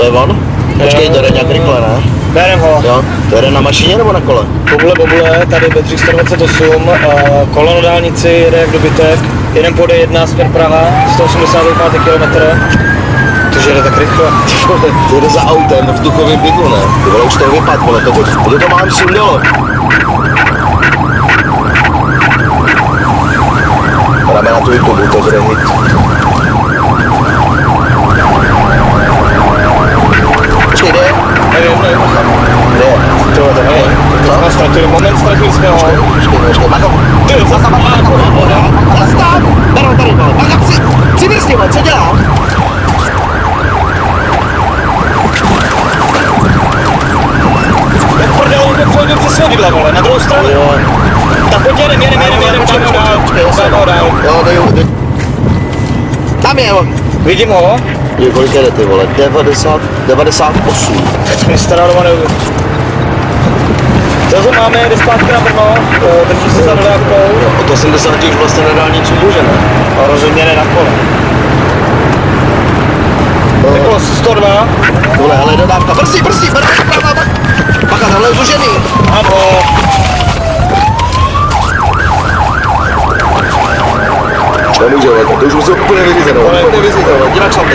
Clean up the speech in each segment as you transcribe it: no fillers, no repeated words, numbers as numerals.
To je on? Počkej, to jde nějak rychle, ne? Berem ho. Jo, to jde na mašině nebo na kole? Bobule, tady Bedřich 128, kolo na dálnici, jede jak dobytek, jeden pode 1, směr Praha, 185 km. To jede tak rychle. Ty vole, to jde za autem v vzduchovém pytlu, ne? Ty vole, už to vypad, vole, to mám sundalo. Dáme na tu YouTube, to bude hit. Počkej, jde? Nevím. Jde. To nevím. Co? Ztratili moment, ztratili jsme ho. Počkej, Macho. Ty, zase Zastav! Baro, tady, vole, Macho, chci brzdit, vole, co dělám? Jak prdel, on to přejde přes svodidla, vole, na druhou stranu. Jo. Tak pojď jedem, dáme ho dál. Jo, dej. Tam je, vole. Vidím ho. Je, kolik jde ty, vole, 98. Teď mi stará doma neuvěř. Zase máme, jde zpátky na Brno, drží se za dodávkou. Od 80 už vlastně na dálnici může, ne? A rozhodně ne na kole. Jako 102. Vole, hele, dodávka, brzdí, Paka, tamhle je zužený. Ano. Nemůže, vole, to už musím úplně vyřízeno,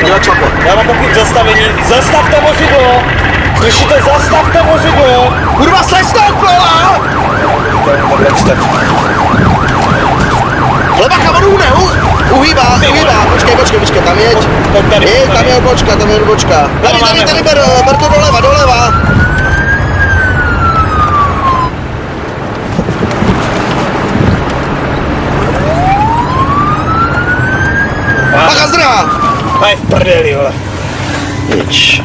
dělat šlape. Já mám pokud zastavení. Zastavte vozidlo! Slyšíte, zastavte vozidlo! Kurva, slez toho kola! Ale bacha, on uhýbá, počkej, tam jeď. Tam je odbočka. Tady, ber to doleva. Bacha, zdrá! Aj v prdeli, vole. Nič.